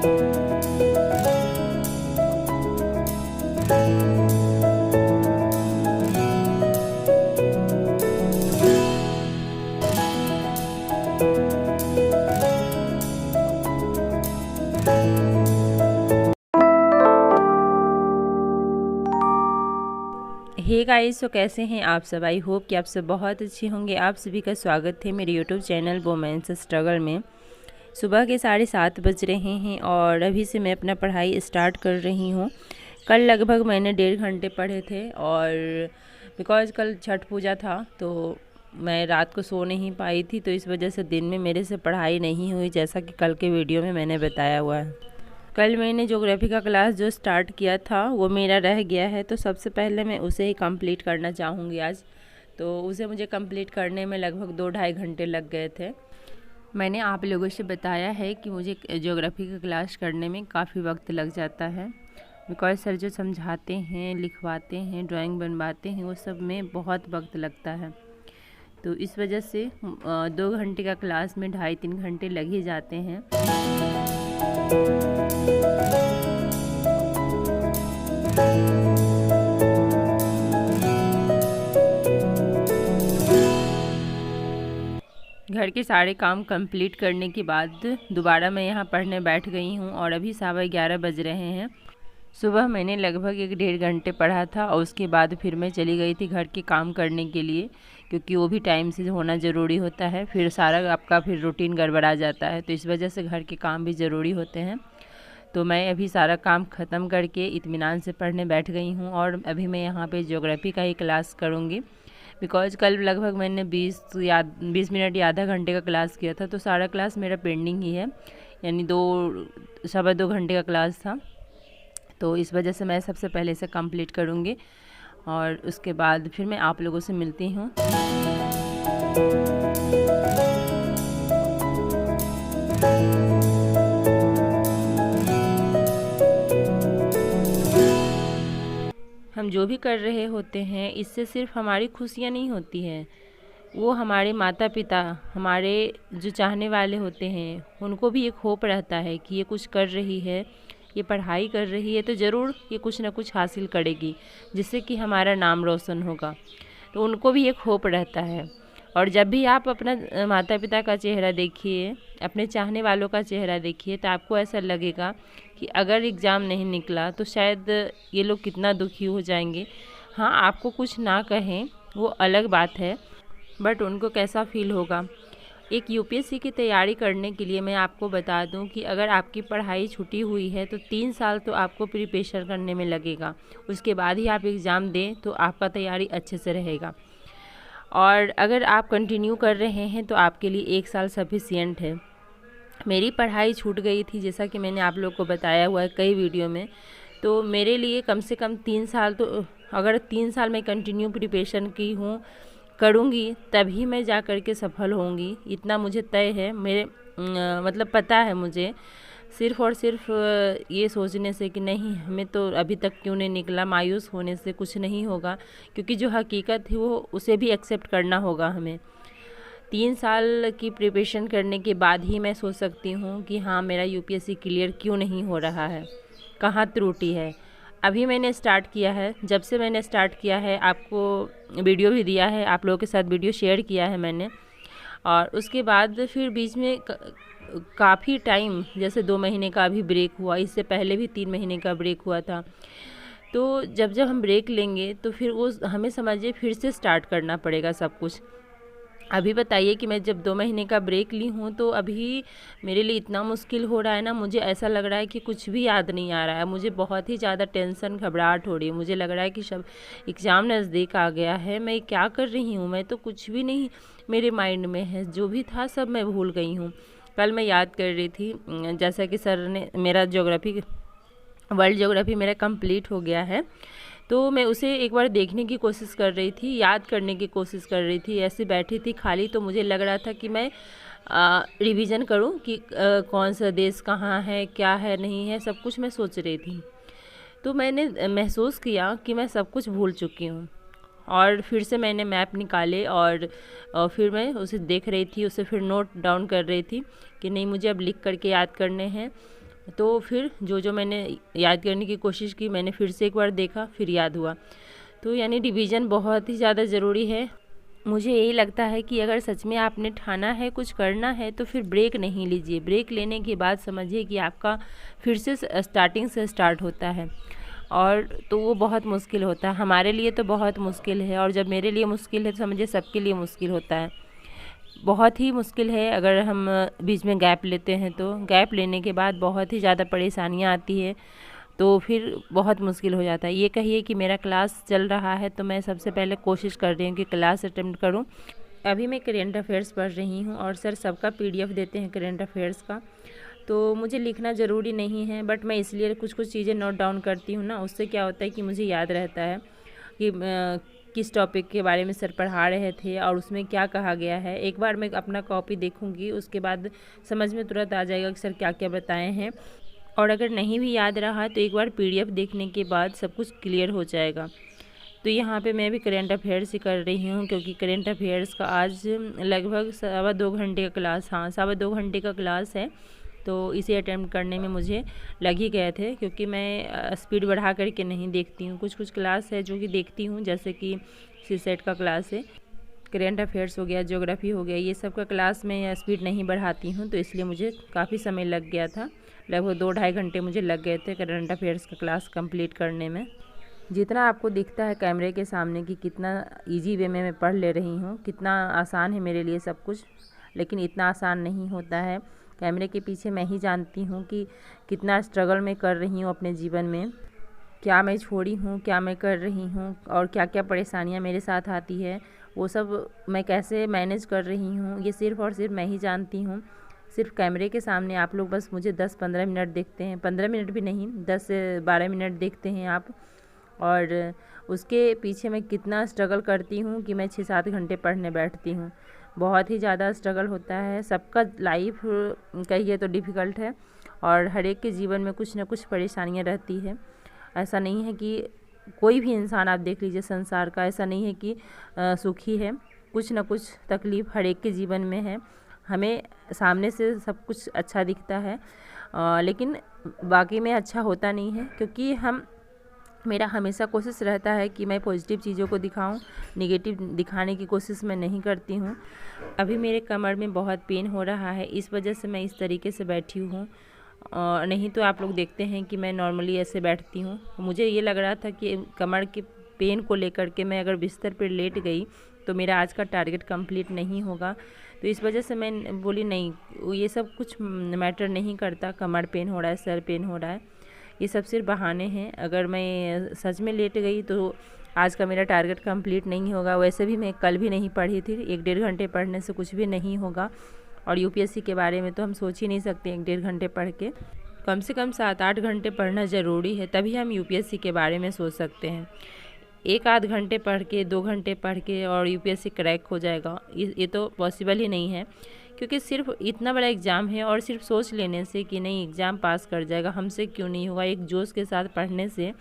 Hey guys, तो कैसे हैं आप सब। आई होप कि आप सब बहुत अच्छे होंगे। आप सभी का स्वागत है मेरे यूट्यूब चैनल वुमेन्स स्ट्रगल में। सुबह के 7:30 बज रहे हैं और अभी से मैं अपना पढ़ाई स्टार्ट कर रही हूँ। कल लगभग मैंने 1.5 घंटे पढ़े थे और बिकॉज़ कल छठ पूजा था तो मैं रात को सो नहीं पाई थी, तो इस वजह से दिन में मेरे से पढ़ाई नहीं हुई, जैसा कि कल के वीडियो में मैंने बताया हुआ है। कल मैंने ज्योग्राफी का क्लास जो स्टार्ट किया था वो मेरा रह गया है, तो सबसे पहले मैं उसे ही कंप्लीट करना चाहूँगी आज। तो उसे मुझे कंप्लीट करने में लगभग 2-2.5 घंटे लग गए थे। मैंने आप लोगों से बताया है कि मुझे ज्योग्राफी का क्लास करने में काफ़ी वक्त लग जाता है, बिकॉज सर जो समझाते हैं, लिखवाते हैं, ड्राइंग बनवाते हैं, वो सब में बहुत वक्त लगता है। तो इस वजह से 2 घंटे का क्लास में 2.5-3 घंटे लग ही जाते हैं। घर के सारे काम कंप्लीट करने के बाद दोबारा मैं यहाँ पढ़ने बैठ गई हूँ और अभी 11:15 बज रहे हैं। सुबह मैंने लगभग 1-1.5 घंटे पढ़ा था और उसके बाद फिर मैं चली गई थी घर के काम करने के लिए, क्योंकि वो भी टाइम से होना ज़रूरी होता है। फिर सारा आपका फिर रूटीन गड़बड़ा जाता है, तो इस वजह से घर के काम भी ज़रूरी होते हैं। तो मैं अभी सारा काम ख़त्म करके इत्मीनान से पढ़ने बैठ गई हूँ और अभी मैं यहाँ पे ज्योग्राफी का ही क्लास करूँगी, बिकॉज़ कल लगभग मैंने 20 मिनट या आधा घंटे का क्लास किया था, तो सारा क्लास मेरा पेंडिंग ही है, यानी 2-2.25 घंटे का क्लास था। तो इस वजह से मैं सबसे पहले इसे कंप्लीट करूँगी और उसके बाद फिर मैं आप लोगों से मिलती हूँ। हम जो भी कर रहे होते हैं, इससे सिर्फ हमारी खुशियाँ नहीं होती हैं, वो हमारे माता पिता, हमारे जो चाहने वाले होते हैं, उनको भी एक होप रहता है कि ये कुछ कर रही है, ये पढ़ाई कर रही है, तो ज़रूर ये कुछ ना कुछ हासिल करेगी, जिससे कि हमारा नाम रोशन होगा। तो उनको भी एक होप रहता है। और जब भी आप अपना माता पिता का चेहरा देखिए, अपने चाहने वालों का चेहरा देखिए, तो आपको ऐसा लगेगा कि अगर एग्ज़ाम नहीं निकला तो शायद ये लोग कितना दुखी हो जाएंगे। हाँ, आपको कुछ ना कहें वो अलग बात है, बट उनको कैसा फ़ील होगा। एक यूपीएससी की तैयारी करने के लिए मैं आपको बता दूं कि अगर आपकी पढ़ाई छूटी हुई है तो 3 साल तो आपको प्रिपरेशन करने में लगेगा। उसके बाद ही आप एग्ज़ाम दें तो आपका तैयारी अच्छे से रहेगा। और अगर आप कंटिन्यू कर रहे हैं तो आपके लिए 1 साल सफिशिएंट है। मेरी पढ़ाई छूट गई थी, जैसा कि मैंने आप लोग को बताया हुआ है कई वीडियो में, तो मेरे लिए कम से कम 3 साल, तो अगर 3 साल मैं कंटिन्यू प्रिपरेशन की हूँ करूँगी तभी मैं जा कर के सफल होंगी, इतना मुझे तय है। मेरे मतलब पता है मुझे, सिर्फ़ और सिर्फ ये सोचने से कि नहीं हमें तो अभी तक क्यों नहीं निकला, मायूस होने से कुछ नहीं होगा, क्योंकि जो हकीकत है वो उसे भी एक्सेप्ट करना होगा हमें। 3 साल की प्रिपरेशन करने के बाद ही मैं सोच सकती हूँ कि हाँ, मेरा यूपीएससी क्लियर क्यों नहीं हो रहा है, कहाँ त्रुटि है। अभी मैंने स्टार्ट किया है, जब से मैंने स्टार्ट किया है आपको वीडियो भी दिया है, आप लोगों के साथ वीडियो शेयर किया है मैंने, और उसके बाद फिर बीच में काफ़ी टाइम, जैसे 2 महीने का अभी ब्रेक हुआ, इससे पहले भी 3 महीने का ब्रेक हुआ था। तो जब जब हम ब्रेक लेंगे तो फिर वो हमें समझिए फिर से स्टार्ट करना पड़ेगा सब कुछ। अभी बताइए कि मैं जब 2 महीने का ब्रेक ली हूँ तो अभी मेरे लिए इतना मुश्किल हो रहा है ना, मुझे ऐसा लग रहा है कि कुछ भी याद नहीं आ रहा है। मुझे बहुत ही ज़्यादा टेंशन, घबराहट हो रही है। मुझे लग रहा है कि सब एग्ज़ाम नज़दीक आ गया है, मैं क्या कर रही हूँ, मैं तो कुछ भी नहीं मेरे माइंड में है, जो भी था सब मैं भूल गई हूँ। कल मैं याद कर रही थी, जैसा कि सर ने मेरा वर्ल्ड ज्योग्राफी मेरा कंप्लीट हो गया है, तो मैं उसे एक बार देखने की कोशिश कर रही थी, याद करने की कोशिश कर रही थी। ऐसे बैठी थी खाली, तो मुझे लग रहा था कि मैं रिवीजन करूं कि कौन सा देश कहाँ है, क्या है, नहीं है, सब कुछ मैं सोच रही थी। तो मैंने महसूस किया कि मैं सब कुछ भूल चुकी हूँ। और फिर से मैंने मैप निकाले और फिर मैं उसे देख रही थी, उसे फिर नोट डाउन कर रही थी कि नहीं, मुझे अब लिख करके याद करने हैं, तो फिर जो मैंने याद करने की कोशिश की, मैंने फिर से एक बार देखा, फिर याद हुआ। तो यानी रिवीजन बहुत ही ज़्यादा ज़रूरी है। मुझे यही लगता है कि अगर सच में आपने ठाना है कुछ करना है तो फिर ब्रेक नहीं लीजिए। ब्रेक लेने के बाद समझिए कि आपका फिर से स्टार्टिंग से स्टार्ट होता है, और तो वो बहुत मुश्किल होता है। हमारे लिए तो बहुत मुश्किल है, और जब मेरे लिए मुश्किल है तो समझिए सबके लिए मुश्किल होता है। बहुत ही मुश्किल है अगर हम बीच में गैप लेते हैं तो। गैप लेने के बाद बहुत ही ज़्यादा परेशानियाँ आती है, तो फिर बहुत मुश्किल हो जाता है। ये कहिए कि मेरा क्लास चल रहा है तो मैं सबसे पहले कोशिश कर रही हूँ कि क्लास अटेम्प्ट करूँ। अभी मैं करेंट अफेयर्स पढ़ रही हूँ, और सर सबका पीडीएफ देते हैं करेंट अफेयर्स का। तो मुझे लिखना ज़रूरी नहीं है, बट मैं इसलिए कुछ कुछ चीज़ें नोट डाउन करती हूँ ना, उससे क्या होता है कि मुझे याद रहता है कि किस टॉपिक के बारे में सर पढ़ा रहे थे और उसमें क्या कहा गया है। एक बार मैं अपना कॉपी देखूँगी, उसके बाद समझ में तुरंत आ जाएगा कि सर क्या क्या बताए हैं। और अगर नहीं भी याद रहा तो एक बार पीडीएफ देखने के बाद सब कुछ क्लियर हो जाएगा। तो यहाँ पे मैं भी करेंट अफेयर्स ही कर रही हूँ, क्योंकि करेंट अफेयर्स का आज लगभग 2.25 घंटे का क्लास, 2.25 घंटे का क्लास है। तो इसे अटेम्प्ट करने में मुझे लग ही गए थे, क्योंकि मैं स्पीड बढ़ा करके नहीं देखती हूँ। कुछ कुछ क्लास है जो कि देखती हूँ, जैसे कि सीसेट का क्लास है, करेंट अफेयर्स हो गया, ज्योग्राफी हो गया, ये सब का क्लास में स्पीड नहीं बढ़ाती हूँ। तो इसलिए मुझे काफ़ी समय लग गया था, लगभग 2-2.5 घंटे मुझे लग गए थे करंट अफेयर्स का क्लास कंप्लीट करने में। जितना आपको दिखता है कैमरे के सामने कि कितना इजी वे में मैं पढ़ ले रही हूँ, कितना आसान है मेरे लिए सब कुछ, लेकिन इतना आसान नहीं होता है। कैमरे के पीछे मैं ही जानती हूँ कि कितना स्ट्रगल मैं कर रही हूँ अपने जीवन में, क्या मैं छोड़ी हूँ, क्या मैं कर रही हूँ, और क्या क्या परेशानियाँ मेरे साथ आती है, वो सब मैं कैसे मैनेज कर रही हूँ, ये सिर्फ़ और सिर्फ मैं ही जानती हूँ। सिर्फ कैमरे के सामने आप लोग बस मुझे 10-15 मिनट देखते हैं, 15 मिनट भी नहीं, 10 से 12 मिनट देखते हैं आप, और उसके पीछे मैं कितना स्ट्रगल करती हूँ कि मैं 6-7 घंटे पढ़ने बैठती हूँ। बहुत ही ज़्यादा स्ट्रगल होता है। सबका लाइफ कहिए तो डिफ़िकल्ट है, और हर एक के जीवन में कुछ ना कुछ परेशानियाँ रहती है। ऐसा नहीं है कि कोई भी इंसान आप देख लीजिए संसार का, ऐसा नहीं है कि सुखी है। कुछ ना कुछ तकलीफ़ हर एक के जीवन में है। हमें सामने से सब कुछ अच्छा दिखता है, लेकिन बाकी में अच्छा होता नहीं है, क्योंकि मेरा हमेशा कोशिश रहता है कि मैं पॉजिटिव चीज़ों को दिखाऊं, नेगेटिव दिखाने की कोशिश मैं नहीं करती हूं। अभी मेरे कमर में बहुत पेन हो रहा है, इस वजह से मैं इस तरीके से बैठी हूँ। नहीं तो आप लोग देखते हैं कि मैं नॉर्मली ऐसे बैठती हूँ। मुझे ये लग रहा था कि कमर के पेन को लेकर के मैं अगर बिस्तर पर लेट गई तो मेरा आज का टारगेट कंप्लीट नहीं होगा। तो इस वजह से मैं बोली नहीं, ये सब कुछ मैटर नहीं करता, कमर पेन हो रहा है, सर पेन हो रहा है, ये सब सिर्फ बहाने हैं। अगर मैं सच में लेट गई तो आज का मेरा टारगेट कंप्लीट नहीं होगा। वैसे भी मैं कल भी नहीं पढ़ी थी, 1-1.5 घंटे पढ़ने से कुछ भी नहीं होगा। और यूपीएससी के बारे में तो हम सोच ही नहीं सकते 1-1.5 घंटे पढ़ के। कम से कम 7-8 घंटे पढ़ना ज़रूरी है, तभी हम यूपीएससी के बारे में सोच सकते हैं। 1-आध घंटे पढ़ के, 2 घंटे पढ़ के और यूपीएससी क्रैक हो जाएगा, ये तो पॉसिबल ही नहीं है। क्योंकि सिर्फ इतना बड़ा एग्ज़ाम है, और सिर्फ सोच लेने से कि नहीं एग्ज़ाम पास कर जाएगा, हमसे क्यों नहीं होगा, एक जोश के साथ पढ़ने से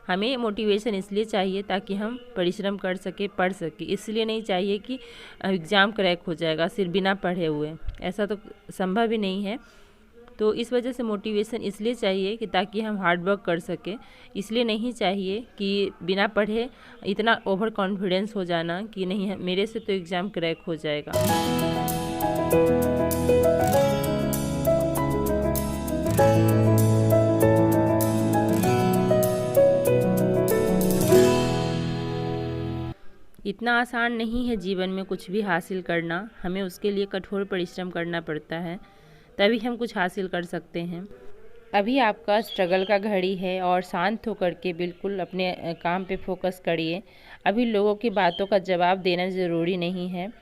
हमें मोटिवेशन इसलिए चाहिए ताकि हम परिश्रम कर सके, पढ़ सके। इसलिए नहीं चाहिए कि एग्ज़ाम क्रैक हो जाएगा सिर्फ बिना पढ़े हुए, ऐसा तो संभव ही नहीं है। तो इस वजह से मोटिवेशन इसलिए चाहिए कि ताकि हम हार्ड वर्क कर सकें। इसलिए नहीं चाहिए कि बिना पढ़े इतना ओवर कॉन्फिडेंस हो जाना कि नहीं मेरे से तो एग्ज़ाम क्रैक हो जाएगा। इतना आसान नहीं है जीवन में कुछ भी हासिल करना, हमें उसके लिए कठोर परिश्रम करना पड़ता है, तभी हम कुछ हासिल कर सकते हैं। अभी आपका स्ट्रगल का घड़ी है, और शांत होकर के बिल्कुल अपने काम पे फोकस करिए। अभी लोगों की बातों का जवाब देना ज़रूरी नहीं है।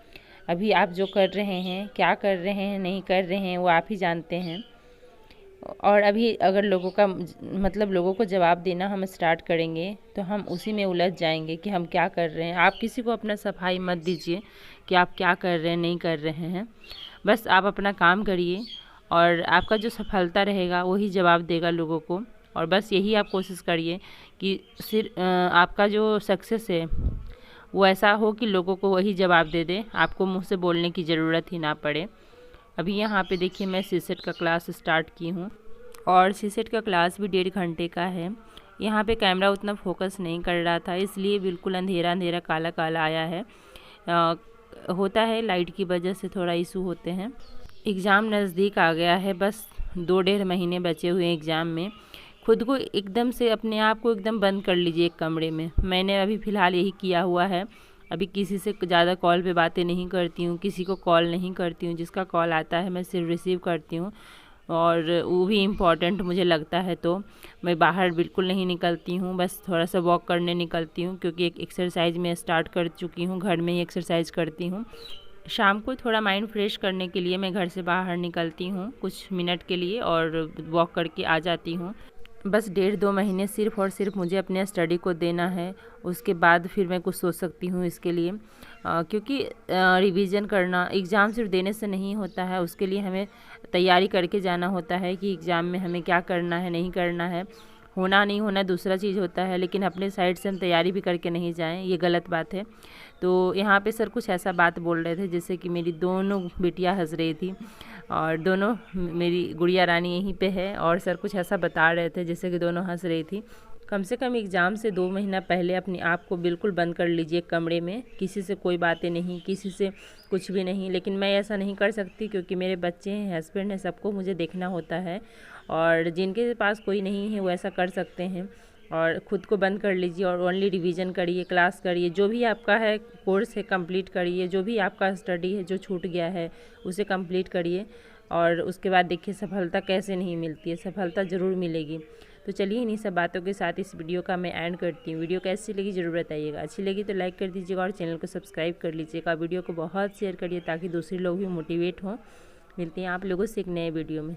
अभी आप जो कर रहे हैं, क्या कर रहे हैं, नहीं कर रहे हैं, वो आप ही जानते हैं। और अभी अगर लोगों को जवाब देना हम स्टार्ट करेंगे तो हम उसी में उलझ जाएंगे कि हम क्या कर रहे हैं। आप किसी को अपना सफाई मत दीजिए कि आप क्या कर रहे हैं, नहीं कर रहे हैं। बस आप अपना काम करिए, और आपका जो सफलता रहेगा वही जवाब देगा लोगों को। और बस यही आप कोशिश करिए कि सिर्फ आपका जो सक्सेस है वो ऐसा हो कि लोगों को वही जवाब दे दे, आपको मुँह से बोलने की ज़रूरत ही ना पड़े। अभी यहाँ पे देखिए मैं सीसेट का क्लास स्टार्ट की हूँ, और सीसेट का क्लास भी 1.5 घंटे का है। यहाँ पे कैमरा उतना फोकस नहीं कर रहा था, इसलिए बिल्कुल अंधेरा अंधेरा काला काला आया है। होता है, लाइट की वजह से थोड़ा इशू होते हैं। एग्ज़ाम नज़दीक आ गया है, बस 2-1.5 महीने बचे हुए हैं एग्ज़ाम में। खुद को एकदम से, अपने आप को एकदम बंद कर लीजिए एक कमरे में। मैंने अभी फ़िलहाल यही किया हुआ है। अभी किसी से ज़्यादा कॉल पे बातें नहीं करती हूँ, किसी को कॉल नहीं करती हूँ। जिसका कॉल आता है मैं सिर्फ रिसीव करती हूँ, और वो भी इम्पॉर्टेंट मुझे लगता है तो मैं बाहर बिल्कुल नहीं निकलती हूँ। बस थोड़ा सा वॉक करने निकलती हूँ, क्योंकि एक एक्सरसाइज मैं स्टार्ट कर चुकी हूँ, घर में ही एक्सरसाइज करती हूँ। शाम को थोड़ा माइंड फ्रेश करने के लिए मैं घर से बाहर निकलती हूँ कुछ मिनट के लिए, और वॉक करके आ जाती हूँ। बस 1.5-2 महीने सिर्फ़ और सिर्फ मुझे अपने स्टडी को देना है। उसके बाद फिर मैं कुछ सोच सकती हूँ इसके लिए, क्योंकि रिवीजन करना, एग्ज़ाम सिर्फ देने से नहीं होता है, उसके लिए हमें तैयारी करके जाना होता है कि एग्ज़ाम में हमें क्या करना है, नहीं करना है। होना नहीं होना दूसरा चीज़ होता है, लेकिन अपने साइड से हम तैयारी भी करके नहीं जाएं, ये गलत बात है। तो यहाँ पे सर कुछ ऐसा बात बोल रहे थे, जैसे कि मेरी दोनों बिटिया हंस रही थी, और दोनों, मेरी गुड़िया रानी यहीं पे है, और सर कुछ ऐसा बता रहे थे जैसे कि दोनों हंस रही थी। कम से कम एग्ज़ाम से 2 महीना पहले अपने आप को बिल्कुल बंद कर लीजिए कमरे में, किसी से कोई बातें नहीं, किसी से कुछ भी नहीं। लेकिन मैं ऐसा नहीं कर सकती, क्योंकि मेरे बच्चे हैं, हस्बैंड हैं, सबको मुझे देखना होता है। और जिनके पास कोई नहीं है वो ऐसा कर सकते हैं। और ख़ुद को बंद कर लीजिए और ओनली रिवीजन करिए, क्लास करिए, जो भी आपका है कोर्स है कंप्लीट करिए, जो भी आपका स्टडी है जो छूट गया है उसे कंप्लीट करिए। और उसके बाद देखिए सफलता कैसे नहीं मिलती है, सफलता ज़रूर मिलेगी। तो चलिए इन्हीं सब बातों के साथ इस वीडियो का मैं एंड करती हूँ। वीडियो कैसी लगी ज़रूर बताइएगा। अच्छी लगी तो लाइक कर दीजिएगा और चैनल को सब्सक्राइब कर लीजिएगा। वीडियो को बहुत शेयर करिए ताकि दूसरे लोग भी मोटिवेट हों। मिलते हैं आप लोगों से एक नए वीडियो में।